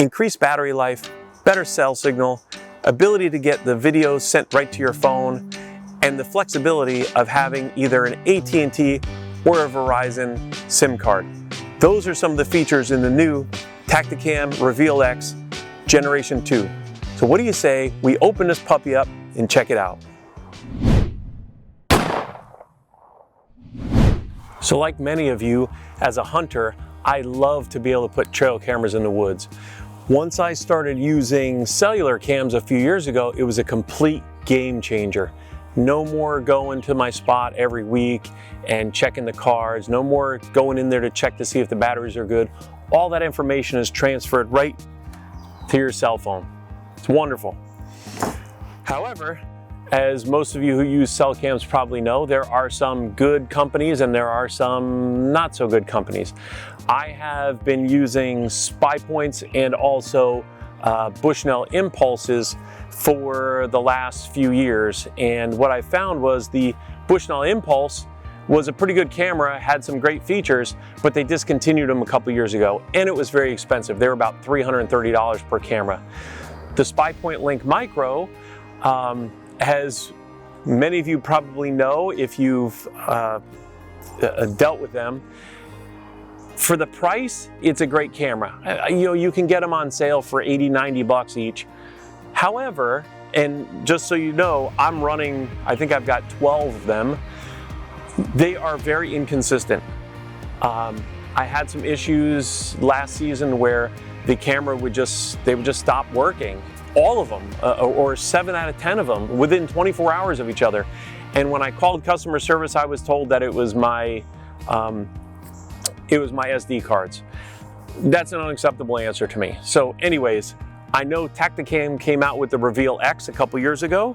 increased battery life, better cell signal, ability to get the videos sent right to your phone, and the flexibility of having either an AT&T or a Verizon SIM card. Those are some of the features in the new Tactacam Reveal X Generation 2. So what do you say we open this puppy up and check it out? So like many of you, as a hunter, I love to be able to put trail cameras in the woods. Once I started using cellular cams a few years ago, it was a complete game changer. No more going to my spot every week and checking the cards, no more going in there to check to see if the batteries are good. All that information is transferred right to your cell phone. It's wonderful. However, as most of you who use cell cams probably know, there are some good companies and there are some not so good companies. I have been using Spy Points and also Bushnell Impulses for the last few years, and what I found was the Bushnell Impulse was a pretty good camera, had some great features, but they discontinued them a couple years ago and it was very expensive. They were about $330 per camera. The Spy Point Link Micro, as many of you probably know if you've dealt with them, for the price, it's a great camera. You can get them on sale for 80, 90 bucks each. However, and just so you know, I'm running, I think I've got 12 of them. They are very inconsistent. I had some issues last season where the camera would just stop working. All of them, or 7 out of 10 of them, within 24 hours of each other. And when I called customer service, I was told that it was my SD cards. That's an unacceptable answer to me. So anyways, I know Tactacam came out with the Reveal X a couple years ago.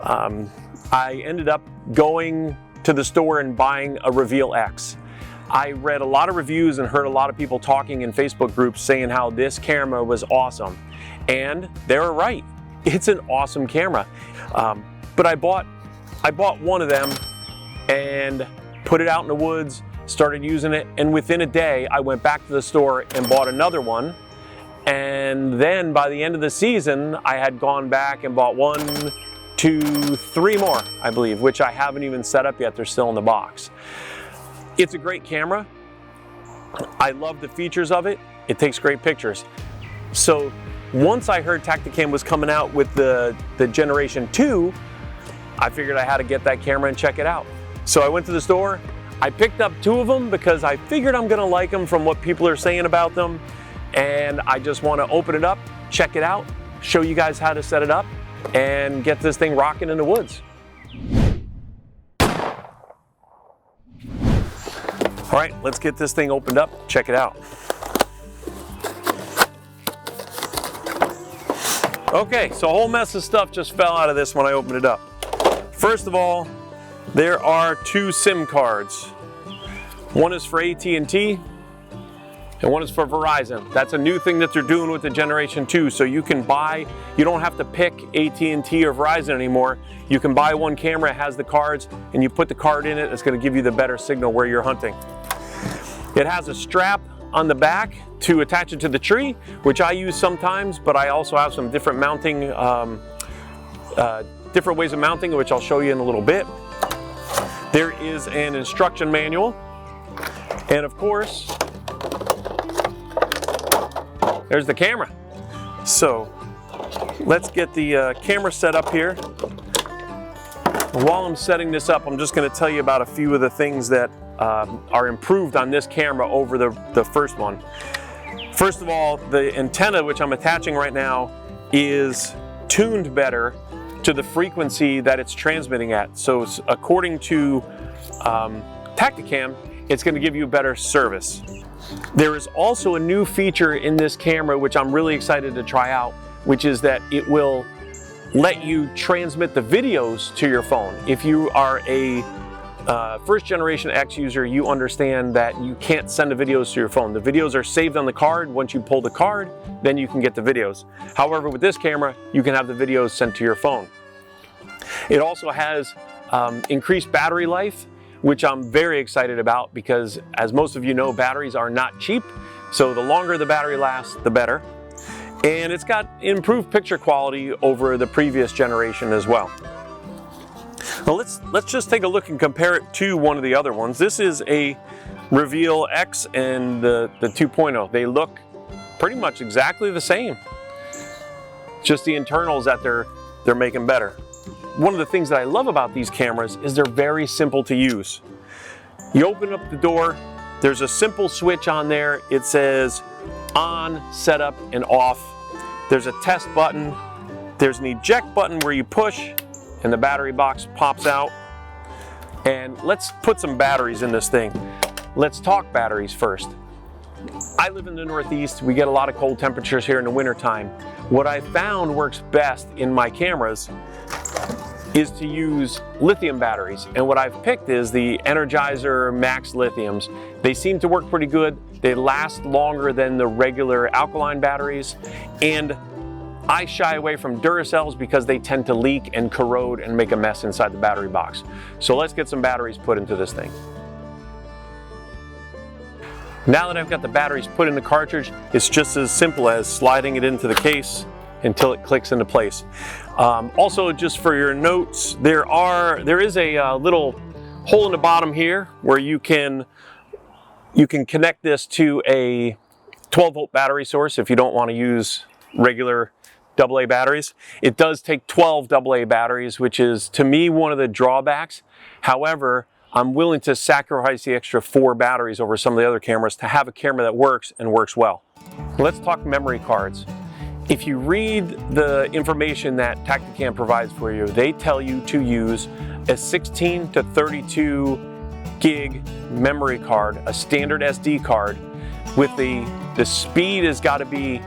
I ended up going to the store and buying a Reveal X. I read a lot of reviews and heard a lot of people talking in Facebook groups saying how this camera was awesome. And they were right. It's an awesome camera. But I bought one of them and put it out in the woods, started using it, and within a day I went back to the store and bought another one. And then by the end of the season, I had gone back and bought 1, 2, 3 more, I believe, which I haven't even set up yet. They're still in the box. It's a great camera. I love the features of it. It takes great pictures. So once I heard Tactacam was coming out with the Generation 2, I figured I had to get that camera and check it out. So I went to the store, I picked up 2 of them because I figured I'm gonna like them from what people are saying about them. And I just wanna open it up, check it out, show you guys how to set it up, and get this thing rocking in the woods. All right, let's get this thing opened up, check it out. Okay, so a whole mess of stuff just fell out of this when I opened it up. First of all, there are 2 SIM cards. One is for AT&T and one is for Verizon. That's a new thing that they're doing with the Generation 2. So you can buy, you don't have to pick AT&T or Verizon anymore. You can buy one camera, it has the cards, and you put the card in it, it's gonna give you the better signal where you're hunting. It has a strap on the back to attach it to the tree, which I use sometimes, but I also have some different mounting, different ways of mounting, which I'll show you in a little bit. There is an instruction manual, and of course, there's the camera. So let's get the camera set up here. While I'm setting this up, I'm just going to tell you about a few of the things that are improved on this camera over the first one. First of all, the antenna, which I'm attaching right now, is tuned better to the frequency that it's transmitting at. So according to Tactacam, it's going to give you better service. There is also a new feature in this camera which I'm really excited to try out, which is that it will let you transmit the videos to your phone. If you are a first generation X user, you understand that you can't send the videos to your phone. The videos are saved on the card. Once you pull the card, then you can get the videos. However, with this camera, you can have the videos sent to your phone. It also has increased battery life, which I'm very excited about because, as most of you know, batteries are not cheap. So the longer the battery lasts, the better. And it's got improved picture quality over the previous generation as well. Now let's just take a look and compare it to one of the other ones. This is a Reveal X and the 2.0. They look pretty much exactly the same. Just the internals that they're making better. One of the things that I love about these cameras is they're very simple to use. You open up the door, there's a simple switch on there. It says on, setup, and off. There's a test button. There's an eject button where you push and the battery box pops out. And let's put some batteries in this thing. Let's talk batteries first. I live in the Northeast. We get a lot of cold temperatures here in the wintertime. What I found works best in my cameras is to use lithium batteries. And what I've picked is the Energizer Max Lithiums. They seem to work pretty good. They last longer than the regular alkaline batteries. And I shy away from Duracells because they tend to leak and corrode and make a mess inside the battery box. So let's get some batteries put into this thing. Now that I've got the batteries put in the cartridge, it's just as simple as sliding it into the case until it clicks into place. Also, just for your notes, there is a little hole in the bottom here where you can connect this to a 12-volt battery source if you don't want to use regular AA batteries. It does take 12 AA batteries, which is, to me, one of the drawbacks. However, I'm willing to sacrifice the extra 4 batteries over some of the other cameras to have a camera that works and works well. Let's talk memory cards. If you read the information that Tactacam provides for you, they tell you to use a 16 to 32 gig memory card, a standard SD card, with the speed has got to be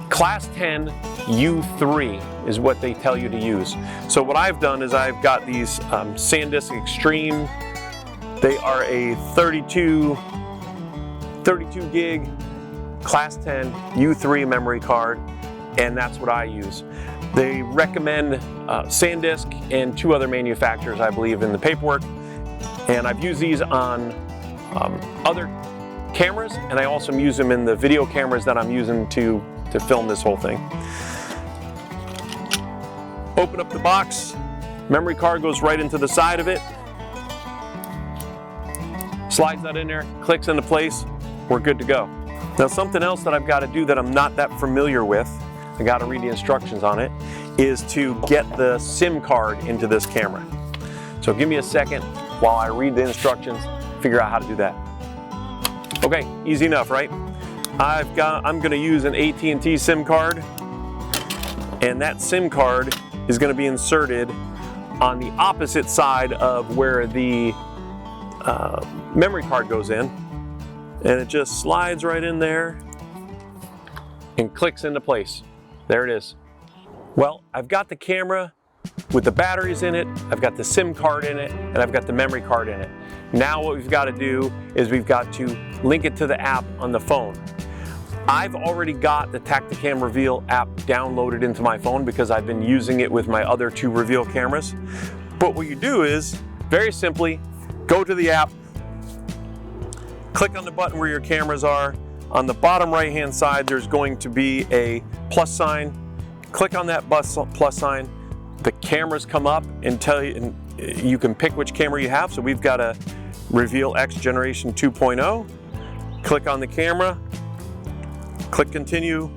Class 10 U3 is what they tell you to use. So what I've done is I've got these SanDisk Extreme. They are a 32 gig Class 10 U3 memory card, and that's what I use. They recommend SanDisk and 2 other manufacturers, I believe, in the paperwork. And I've used these on other cameras, and I also use them in the video cameras that I'm using to film this whole thing. Open up the box, memory card goes right into the side of it, slides that in there, clicks into place, we're good to go. Now something else that I've got to do that I'm not that familiar with, I got to read the instructions on it, is to get the SIM card into this camera. So give me a second while I read the instructions, figure out how to do that. Okay, easy enough, right? I'm going to use an AT&T SIM card, and that SIM card is going to be inserted on the opposite side of where the memory card goes in, and it just slides right in there and clicks into place. There it is. Well, I've got the camera with the batteries in it, I've got the SIM card in it, and I've got the memory card in it. Now what we've got to do is we've got to link it to the app on the phone. I've already got the Tactacam Reveal app downloaded into my phone because I've been using it with my other 2 Reveal cameras. But what you do is, very simply, go to the app, click on the button where your cameras are. On the bottom right hand side, there's going to be a plus sign. Click on that plus sign. The cameras come up and tell you, and you can pick which camera you have. So we've got a Reveal X Generation 2.0. Click on the camera, click continue,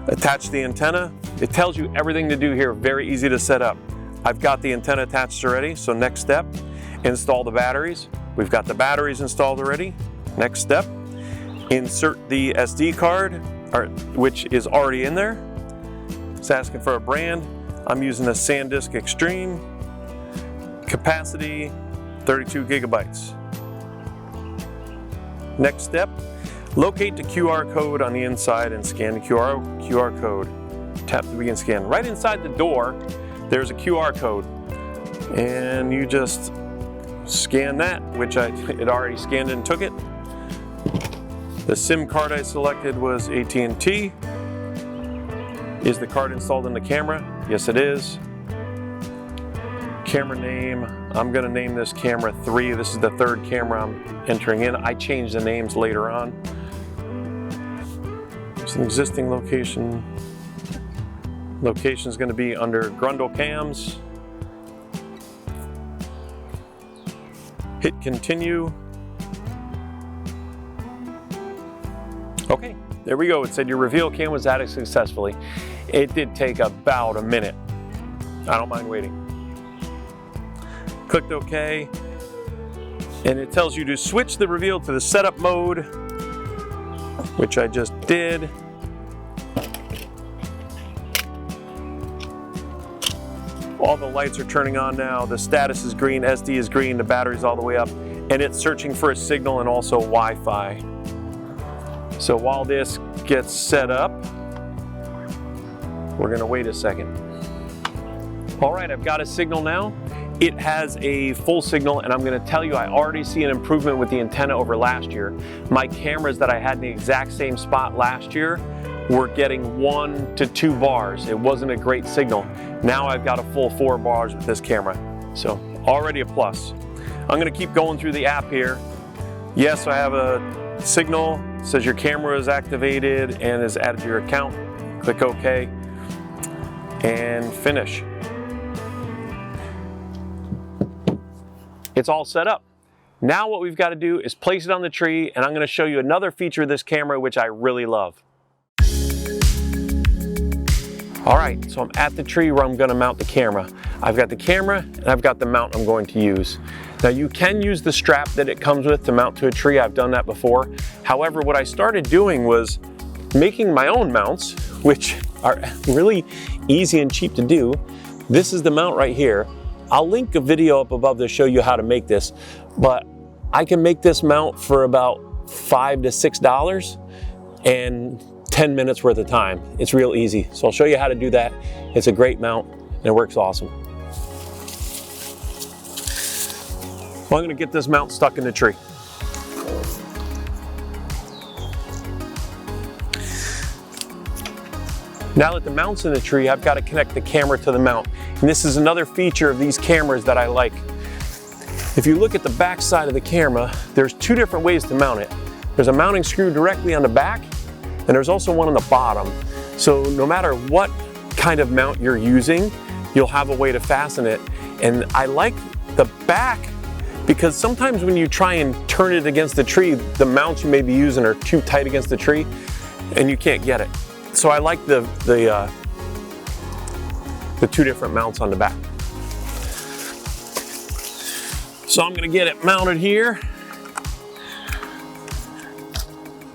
attach the antenna. It tells you everything to do here, very easy to set up. I've got the antenna attached already, so next step, install the batteries. We've got the batteries installed already. Next step, insert the SD card, which is already in there. It's asking for a brand. I'm using a SanDisk Extreme, capacity 32 gigabytes. Next step, locate the QR code on the inside and scan the QR code. Tap to begin scan. Right inside the door, there's a QR code, and you just scan that, which it already scanned and took it. The SIM card I selected was AT&T. Is the card installed in the camera? Yes, it is. Camera name, I'm going to name this camera 3. This is the 3rd camera I'm entering in. I changed the names later on. It's an existing location. Location is going to be under Grundle Cams. Hit continue. Okay, there we go. It said your reveal cam was added successfully. It did take about a minute. I don't mind waiting. Clicked OK, and it tells you to switch the reveal to the setup mode, which I just did. All the lights are turning on now. The status is green, SD is green, the battery's all the way up, and it's searching for a signal and also Wi-Fi. So while this gets set up, we're gonna wait a second. All right, I've got a signal now. It has a full signal, and I'm gonna tell you, I already see an improvement with the antenna over last year. My cameras that I had in the exact same spot last year were getting 1 to 2 bars. It wasn't a great signal. Now I've got a full 4 bars with this camera. So already a plus. I'm gonna keep going through the app here. Yes, I have a signal. It says your camera is activated and is added to your account. Click OK and finish. It's all set up. Now what we've got to do is place it on the tree, and I'm going to show you another feature of this camera which I really love. All right, so I'm at the tree where I'm going to mount the camera. I've got the camera and I've got the mount I'm going to use. Now you can use the strap that it comes with to mount to a tree. I've done that before. However, what I started doing was making my own mounts, which are really easy and cheap to do. This is the mount right here. I'll link a video up above to show you how to make this, but I can make this mount for about $5 to $6 and 10 minutes worth of time. It's real easy. So I'll show you how to do that. It's a great mount and it works awesome. Well, I'm gonna get this mount stuck in the tree. Now that the mount's in the tree, I've got to connect the camera to the mount. And this is another feature of these cameras that I like. If you look at the back side of the camera, there's 2 different ways to mount it. There's a mounting screw directly on the back, and there's also one on the bottom. So no matter what kind of mount you're using, you'll have a way to fasten it. And I like the back because sometimes when you try and turn it against the tree, the mounts you may be using are too tight against the tree and you can't get it. So I like the 2 different mounts on the back. So I'm gonna get it mounted here.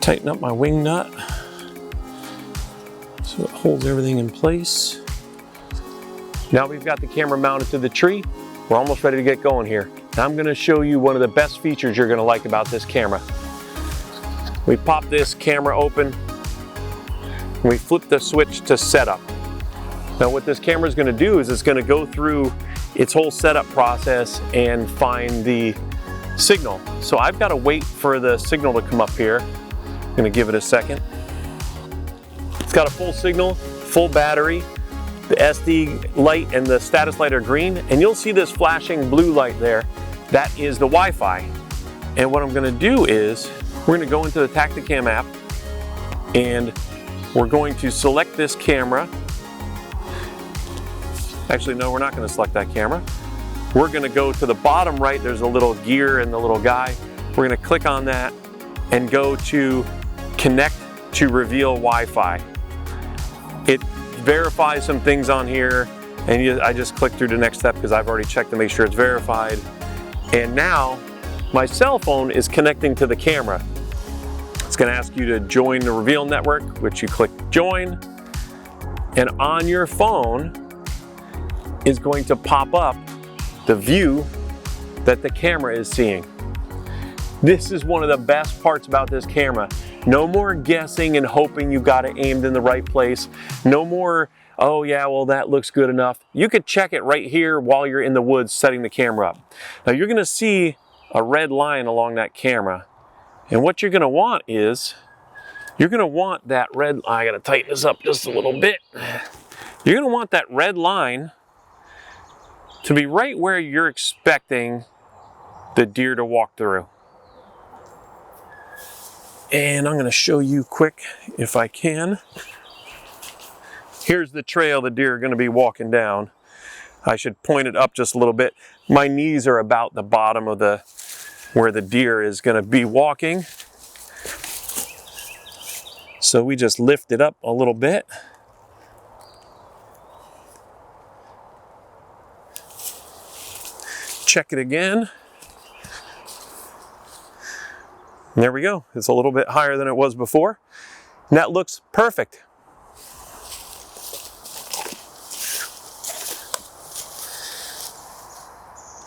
Tighten up my wing nut so it holds everything in place. Now we've got the camera mounted to the tree. We're almost ready to get going here. Now I'm gonna show you one of the best features you're gonna like about this camera. We pop this camera open. We flip the switch to setup. Now what this camera is going to do is it's going to go through its whole setup process and find the signal. So I've got to wait for the signal to come up here. I'm going to give it a second. It's got a full signal, full battery. The SD light and the status light are green, and you'll see this flashing blue light there. That is the Wi-Fi. And what I'm going to do is we're going to go into the Tactacam app and we're going to select this camera. Actually, no, we're not going to select that camera. We're going to go to the bottom right. There's a little gear and the little guy. We're going to click on that and go to connect to reveal Wi-Fi. It verifies some things on here, and I just click through the next step because I've already checked to make sure it's verified. And now my cell phone is connecting to the camera. It's going to ask you to join the reveal network, which you click join, and on your phone is going to pop up the view that the camera is seeing. This is one of the best parts about this camera. No more guessing and hoping you got it aimed in the right place. No more, oh yeah, well that looks good enough. You could check it right here while you're in the woods setting the camera up. Now you're going to see a red line along that camera. And what you're going to want is, you're going to want that red, I got to tighten this up just a little bit. You're going to want that red line to be right where you're expecting the deer to walk through. And I'm gonna show you quick if I can. Here's the trail the deer are gonna be walking down. I should point it up just a little bit. My knees are about the bottom of where the deer is gonna be walking. So we just lift it up a little bit. Check it again. And there we go. It's a little bit higher than it was before. And that looks perfect.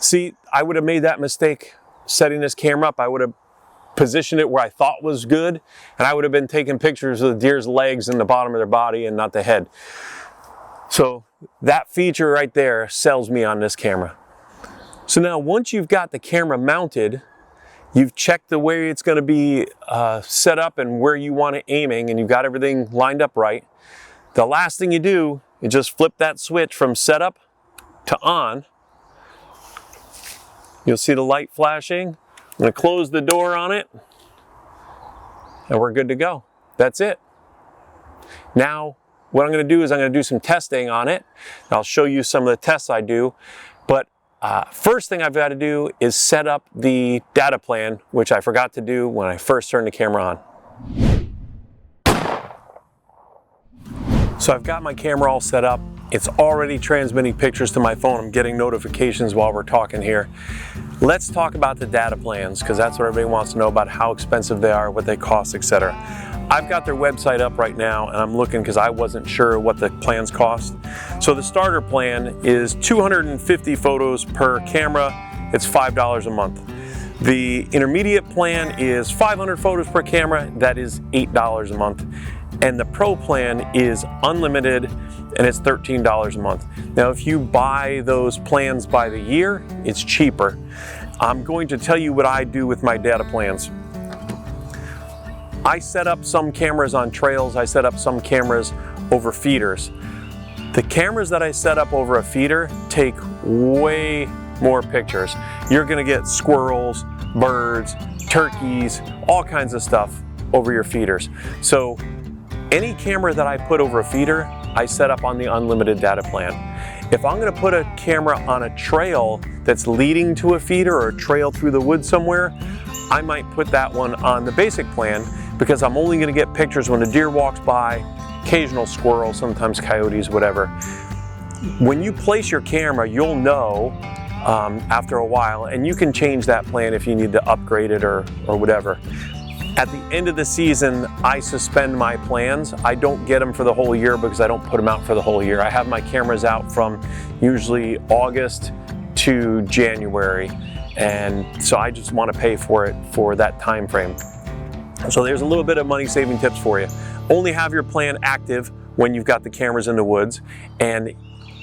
See, I would have made that mistake setting this camera up. I would have positioned it where I thought was good, and I would have been taking pictures of the deer's legs and the bottom of their body and not the head. So that feature right there sells me on this camera. So now once you've got the camera mounted, you've checked the way it's going to be set up and where you want it aiming, and you've got everything lined up right. The last thing you do is just flip that switch from setup to on. You'll see the light flashing. I'm going to close the door on it, and we're good to go. That's it. Now, what I'm going to do is I'm going to do some testing on it. I'll show you some of the tests I do, but first thing I've got to do is set up the data plan, which I forgot to do when I first turned the camera on. So I've got my camera all set up. It's already transmitting pictures to my phone. I'm getting notifications while we're talking here. Let's talk about the data plans, because that's what everybody wants to know about, how expensive they are, what they cost, etc. I've got their website up right now, and I'm looking because I wasn't sure what the plans cost. So the starter plan is 250 photos per camera. It's $5 a month. The intermediate plan is 500 photos per camera. That is $8 a month. And the pro plan is unlimited, and it's $13 a month. Now, if you buy those plans by the year, it's cheaper. I'm going to tell you what I do with my data plans. I set up some cameras on trails. I set up some cameras over feeders. The cameras that I set up over a feeder take way more pictures. You're gonna get squirrels, birds, turkeys, all kinds of stuff over your feeders. So any camera that I put over a feeder, I set up on the unlimited data plan. If I'm gonna put a camera on a trail that's leading to a feeder or a trail through the woods somewhere, I might put that one on the basic plan, because I'm only gonna get pictures when a deer walks by, occasional squirrels, sometimes coyotes, whatever. When you place your camera, you'll know after a while, and you can change that plan if you need to upgrade it or whatever. At the end of the season, I suspend my plans. I don't get them for the whole year because I don't put them out for the whole year. I have my cameras out from usually August to January, and so I just want to pay for it for that time frame. So there's a little bit of money saving tips for you. Only have your plan active when you've got the cameras in the woods, and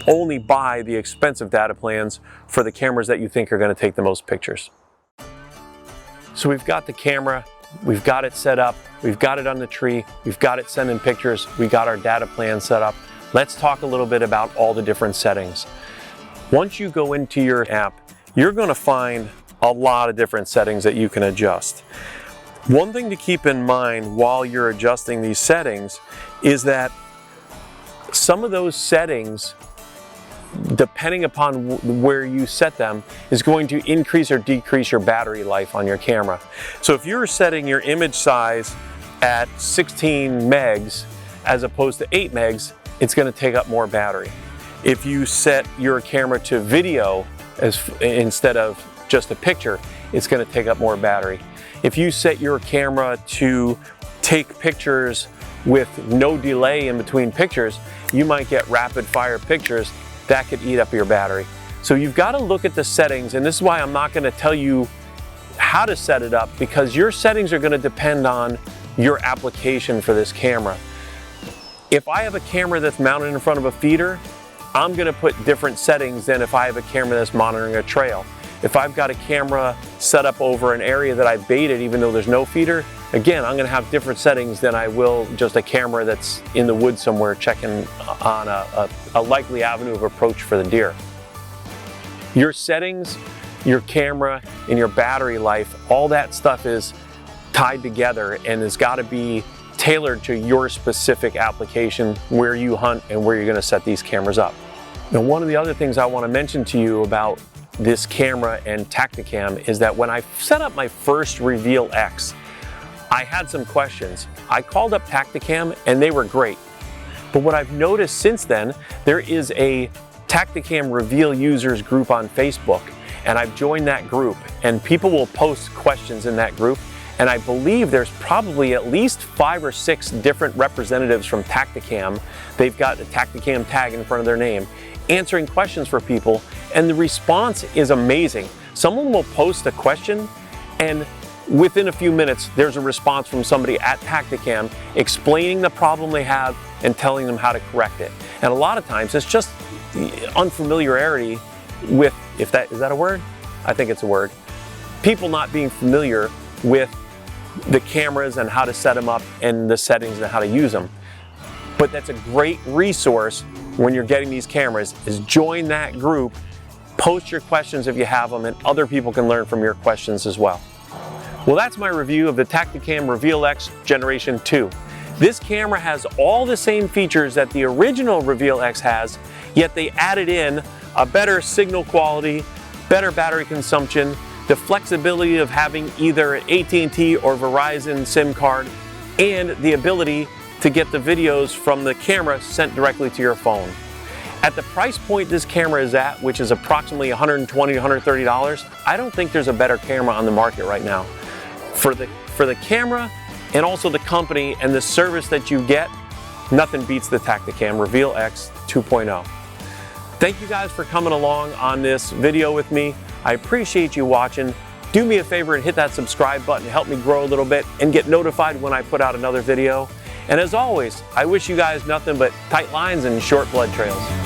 only buy the expensive data plans for the cameras that you think are going to take the most pictures. So we've got the camera, we've got it set up, we've got it on the tree, we've got it sending pictures, we got our data plan set up. Let's talk a little bit about all the different settings. Once you go into your app, you're going to find a lot of different settings that you can adjust. One thing to keep in mind while you're adjusting these settings is that some of those settings, depending upon where you set them, is going to increase or decrease your battery life on your camera. So if you're setting your image size at 16 megs as opposed to 8 megs, it's going to take up more battery. If you set your camera to video instead of just a picture, it's going to take up more battery. If you set your camera to take pictures with no delay in between pictures, you might get rapid fire pictures that could eat up your battery. So you've got to look at the settings, and this is why I'm not going to tell you how to set it up, because your settings are going to depend on your application for this camera. If I have a camera that's mounted in front of a feeder, I'm going to put different settings than if I have a camera that's monitoring a trail. If I've got a camera set up over an area that I baited even though there's no feeder, again, I'm going to have different settings than I will just a camera that's in the woods somewhere checking on a likely avenue of approach for the deer. Your settings, your camera, and your battery life, all that stuff is tied together and has got to be tailored to your specific application, where you hunt and where you're going to set these cameras up. Now, one of the other things I want to mention to you about this camera and Tactacam is that when I set up my first Reveal X, I had some questions. I called up Tactacam and they were great. But what I've noticed since then, there is a Tactacam Reveal users group on Facebook, and I've joined that group, and people will post questions in that group, and I believe there's probably at least 5 or 6 different representatives from Tactacam. They've got a Tactacam tag in front of their name, answering questions for people, and the response is amazing. Someone will post a question, and within a few minutes, there's a response from somebody at Tactacam explaining the problem they have and telling them how to correct it. And a lot of times, it's just unfamiliarity with, is that a word? I think it's a word. People not being familiar with the cameras and how to set them up and the settings and how to use them. But that's a great resource when you're getting these cameras, is join that group, post your questions if you have them, and other people can learn from your questions as well. Well, that's my review of the Tactacam Reveal X Generation 2. This camera has all the same features that the original Reveal X has, yet they added in a better signal quality, better battery consumption, the flexibility of having either an AT&T or Verizon SIM card, and the ability to get the videos from the camera sent directly to your phone. At the price point this camera is at, which is approximately $120 to $130, I don't think there's a better camera on the market right now. For the camera and also the company and the service that you get, nothing beats the Tactacam Reveal X 2.0. Thank you guys for coming along on this video with me. I appreciate you watching. Do me a favor and hit that subscribe button to help me grow a little bit and get notified when I put out another video. And as always, I wish you guys nothing but tight lines and short blood trails.